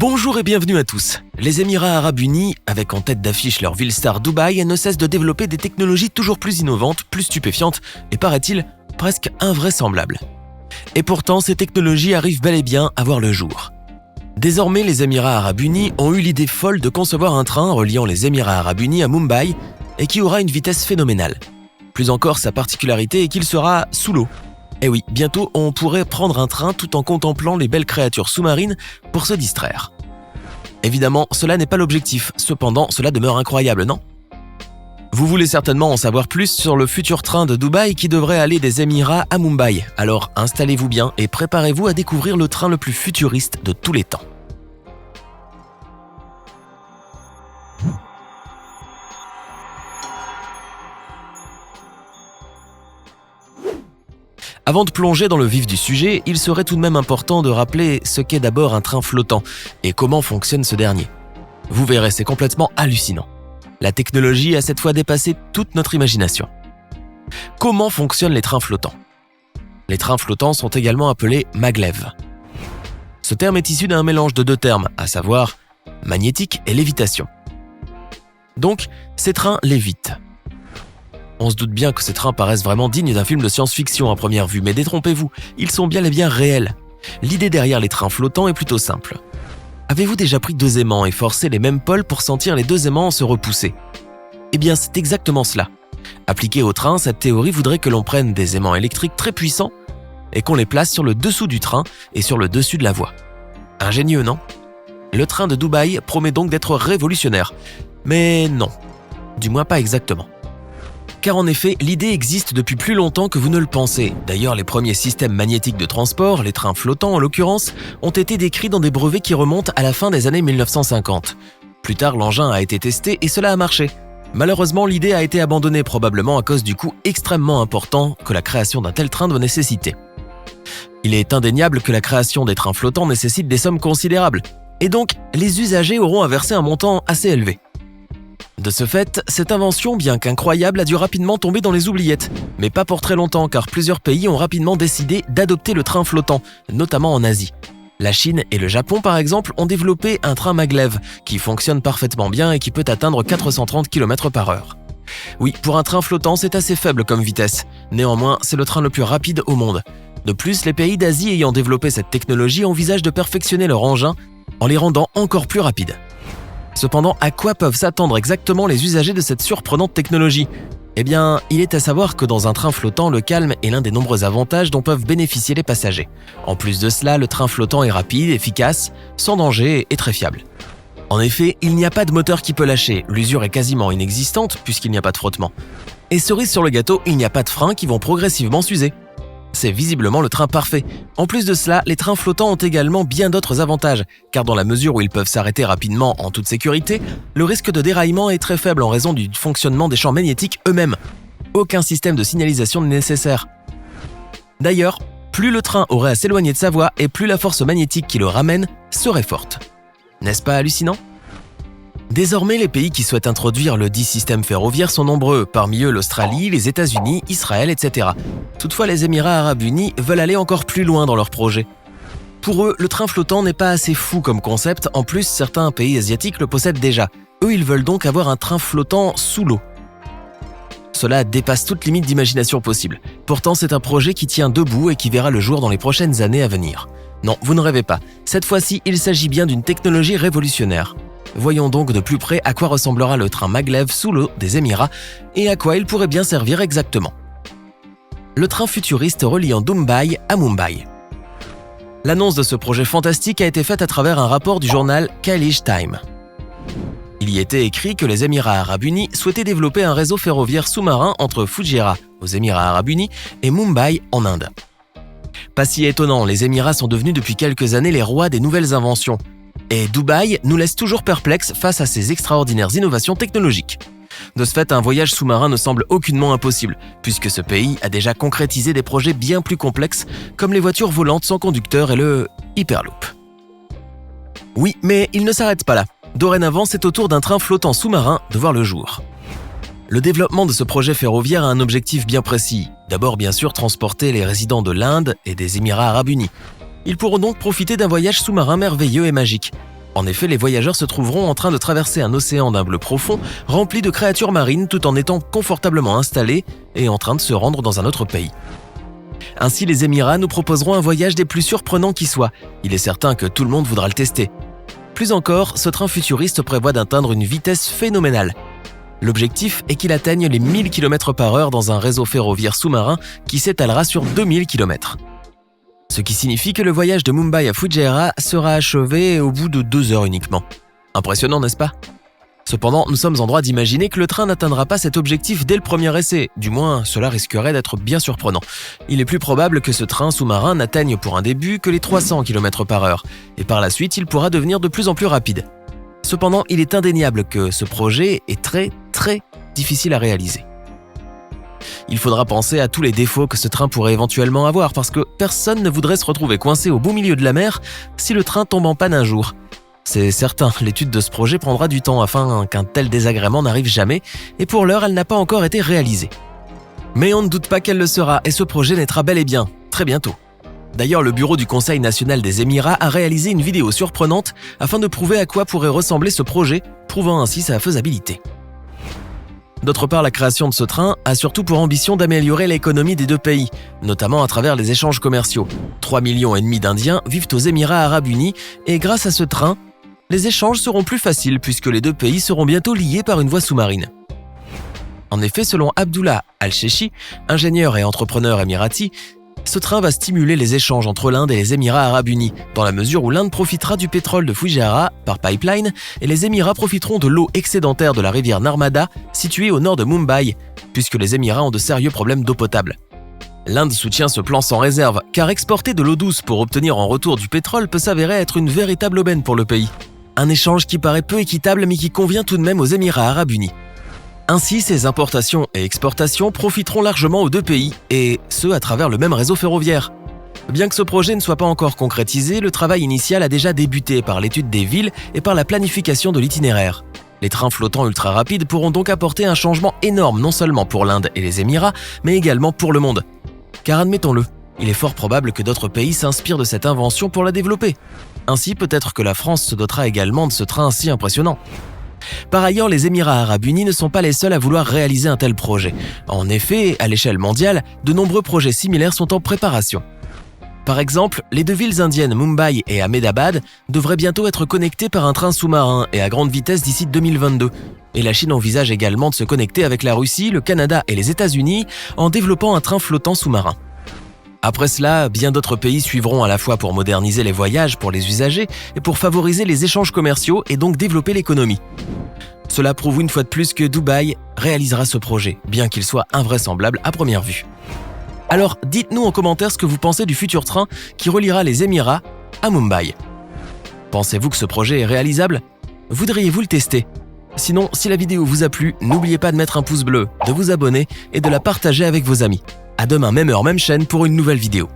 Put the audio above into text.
Bonjour et bienvenue à tous. Les Émirats Arabes Unis, avec en tête d'affiche leur ville star Dubaï, ne cessent de développer des technologies toujours plus innovantes, plus stupéfiantes et, paraît-il, presque invraisemblables. Et pourtant, ces technologies arrivent bel et bien à voir le jour. Désormais, les Émirats Arabes Unis ont eu l'idée folle de concevoir un train reliant les Émirats Arabes Unis à Mumbai et qui aura une vitesse phénoménale. Plus encore, sa particularité est qu'il sera sous l'eau. Et oui, bientôt on pourrait prendre un train tout en contemplant les belles créatures sous-marines pour se distraire. Évidemment, cela n'est pas l'objectif, cependant cela demeure incroyable, non ? Vous voulez certainement en savoir plus sur le futur train de Dubaï qui devrait aller des Émirats à Mumbai. Alors installez-vous bien et préparez-vous à découvrir le train le plus futuriste de tous les temps. Avant de plonger dans le vif du sujet, il serait tout de même important de rappeler ce qu'est d'abord un train flottant et comment fonctionne ce dernier. Vous verrez, c'est complètement hallucinant. La technologie a cette fois dépassé toute notre imagination. Comment fonctionnent les trains flottants ? Les trains flottants sont également appelés maglev. Ce terme est issu d'un mélange de deux termes, à savoir magnétique et lévitation. Donc, ces trains lévitent. On se doute bien que ces trains paraissent vraiment dignes d'un film de science-fiction à première vue, mais détrompez-vous, ils sont bien et bien réels. L'idée derrière les trains flottants est plutôt simple. Avez-vous déjà pris deux aimants et forcé les mêmes pôles pour sentir les deux aimants se repousser ? Eh bien, c'est exactement cela. Appliqué au train, cette théorie voudrait que l'on prenne des aimants électriques très puissants et qu'on les place sur le dessous du train et sur le dessus de la voie. Ingénieux, non ? Le train de Dubaï promet donc d'être révolutionnaire. Mais non, du moins pas exactement. Car en effet, l'idée existe depuis plus longtemps que vous ne le pensez. D'ailleurs, les premiers systèmes magnétiques de transport, les trains flottants en l'occurrence, ont été décrits dans des brevets qui remontent à la fin des années 1950. Plus tard, l'engin a été testé et cela a marché. Malheureusement, l'idée a été abandonnée probablement à cause du coût extrêmement important que la création d'un tel train doit nécessiter. Il est indéniable que la création des trains flottants nécessite des sommes considérables, et donc les usagers auront à verser un montant assez élevé. De ce fait, cette invention, bien qu'incroyable, a dû rapidement tomber dans les oubliettes. Mais pas pour très longtemps, car plusieurs pays ont rapidement décidé d'adopter le train flottant, notamment en Asie. La Chine et le Japon, par exemple, ont développé un train maglev, qui fonctionne parfaitement bien et qui peut atteindre 430 km/h. Oui, pour un train flottant, c'est assez faible comme vitesse. Néanmoins, c'est le train le plus rapide au monde. De plus, les pays d'Asie ayant développé cette technologie envisagent de perfectionner leur engin en les rendant encore plus rapides. Cependant, à quoi peuvent s'attendre exactement les usagers de cette surprenante technologie ? Eh bien, il est à savoir que dans un train flottant, le calme est l'un des nombreux avantages dont peuvent bénéficier les passagers. En plus de cela, le train flottant est rapide, efficace, sans danger et très fiable. En effet, il n'y a pas de moteur qui peut lâcher, l'usure est quasiment inexistante puisqu'il n'y a pas de frottement. Et cerise sur le gâteau, il n'y a pas de freins qui vont progressivement s'user. C'est visiblement le train parfait. En plus de cela, les trains flottants ont également bien d'autres avantages, car dans la mesure où ils peuvent s'arrêter rapidement en toute sécurité, le risque de déraillement est très faible en raison du fonctionnement des champs magnétiques eux-mêmes. Aucun système de signalisation n'est nécessaire. D'ailleurs, plus le train aurait à s'éloigner de sa voie et plus la force magnétique qui le ramène serait forte. N'est-ce pas hallucinant ? Désormais, les pays qui souhaitent introduire le dit système ferroviaire sont nombreux, parmi eux l'Australie, les États-Unis, Israël, etc. Toutefois, les Émirats Arabes Unis veulent aller encore plus loin dans leur projet. Pour eux, le train flottant n'est pas assez fou comme concept, en plus certains pays asiatiques le possèdent déjà. Eux, ils veulent donc avoir un train flottant sous l'eau. Cela dépasse toute limite d'imagination possible. Pourtant, c'est un projet qui tient debout et qui verra le jour dans les prochaines années à venir. Non, vous ne rêvez pas. Cette fois-ci, il s'agit bien d'une technologie révolutionnaire. Voyons donc de plus près à quoi ressemblera le train maglev sous l'eau des Émirats et à quoi il pourrait bien servir exactement. Le train futuriste reliant Dubaï à Mumbai. L'annonce de ce projet fantastique a été faite à travers un rapport du journal Khaleej Time. Il y était écrit que les Émirats Arabes Unis souhaitaient développer un réseau ferroviaire sous-marin entre Fujairah, aux Émirats Arabes Unis, et Mumbai, en Inde. Pas si étonnant, les Émirats sont devenus depuis quelques années les rois des nouvelles inventions. Et Dubaï nous laisse toujours perplexes face à ces extraordinaires innovations technologiques. De ce fait, un voyage sous-marin ne semble aucunement impossible, puisque ce pays a déjà concrétisé des projets bien plus complexes, comme les voitures volantes sans conducteur et le Hyperloop. Oui, mais il ne s'arrête pas là. Dorénavant, c'est au tour d'un train flottant sous-marin de voir le jour. Le développement de ce projet ferroviaire a un objectif bien précis. D'abord, bien sûr, transporter les résidents de l'Inde et des Émirats Arabes Unis. Ils pourront donc profiter d'un voyage sous-marin merveilleux et magique. En effet, les voyageurs se trouveront en train de traverser un océan d'un bleu profond, rempli de créatures marines tout en étant confortablement installés et en train de se rendre dans un autre pays. Ainsi, les Émirats nous proposeront un voyage des plus surprenants qui soit. Il est certain que tout le monde voudra le tester. Plus encore, ce train futuriste prévoit d'atteindre une vitesse phénoménale. L'objectif est qu'il atteigne les 1000 km/h dans un réseau ferroviaire sous-marin qui s'étalera sur 2000 km. Ce qui signifie que le voyage de Mumbai à Fujairah sera achevé au bout de 2 heures uniquement. Impressionnant, n'est-ce pas ? Cependant, nous sommes en droit d'imaginer que le train n'atteindra pas cet objectif dès le premier essai. Du moins, cela risquerait d'être bien surprenant. Il est plus probable que ce train sous-marin n'atteigne pour un début que les 300 km/h, et par la suite, il pourra devenir de plus en plus rapide. Cependant, il est indéniable que ce projet est très difficile à réaliser. Il faudra penser à tous les défauts que ce train pourrait éventuellement avoir parce que personne ne voudrait se retrouver coincé au beau milieu de la mer si le train tombe en panne un jour. C'est certain, l'étude de ce projet prendra du temps afin qu'un tel désagrément n'arrive jamais et pour l'heure, elle n'a pas encore été réalisée. Mais on ne doute pas qu'elle le sera et ce projet naîtra bel et bien, très bientôt. D'ailleurs, le bureau du Conseil national des Émirats a réalisé une vidéo surprenante afin de prouver à quoi pourrait ressembler ce projet, prouvant ainsi sa faisabilité. D'autre part, la création de ce train a surtout pour ambition d'améliorer l'économie des deux pays, notamment à travers les échanges commerciaux. 3,5 millions d'Indiens vivent aux Émirats arabes unis et grâce à ce train, les échanges seront plus faciles puisque les deux pays seront bientôt liés par une voie sous-marine. En effet, selon Abdullah Al-Sheshi, ingénieur et entrepreneur émirati, ce train va stimuler les échanges entre l'Inde et les Émirats arabes unis, dans la mesure où l'Inde profitera du pétrole de Fujairah par pipeline et les Émirats profiteront de l'eau excédentaire de la rivière Narmada, située au nord de Mumbai, puisque les Émirats ont de sérieux problèmes d'eau potable. L'Inde soutient ce plan sans réserve, car exporter de l'eau douce pour obtenir en retour du pétrole peut s'avérer être une véritable aubaine pour le pays. Un échange qui paraît peu équitable mais qui convient tout de même aux Émirats arabes unis. Ainsi, ces importations et exportations profiteront largement aux deux pays, et ce à travers le même réseau ferroviaire. Bien que ce projet ne soit pas encore concrétisé, le travail initial a déjà débuté par l'étude des villes et par la planification de l'itinéraire. Les trains flottants ultra rapides pourront donc apporter un changement énorme non seulement pour l'Inde et les Émirats, mais également pour le monde. Car admettons-le, il est fort probable que d'autres pays s'inspirent de cette invention pour la développer. Ainsi, peut-être que la France se dotera également de ce train si impressionnant. Par ailleurs, les Émirats arabes unis ne sont pas les seuls à vouloir réaliser un tel projet. En effet, à l'échelle mondiale, de nombreux projets similaires sont en préparation. Par exemple, les deux villes indiennes Mumbai et Ahmedabad devraient bientôt être connectées par un train sous-marin et à grande vitesse d'ici 2022. Et la Chine envisage également de se connecter avec la Russie, le Canada et les États-Unis en développant un train flottant sous-marin. Après cela, bien d'autres pays suivront à la fois pour moderniser les voyages pour les usagers et pour favoriser les échanges commerciaux et donc développer l'économie. Cela prouve une fois de plus que Dubaï réalisera ce projet, bien qu'il soit invraisemblable à première vue. Alors, dites-nous en commentaire ce que vous pensez du futur train qui reliera les Émirats à Mumbai. Pensez-vous que ce projet est réalisable ? Voudriez-vous le tester ? Sinon, si la vidéo vous a plu, n'oubliez pas de mettre un pouce bleu, de vous abonner et de la partager avec vos amis. À demain, même heure, même chaîne pour une nouvelle vidéo.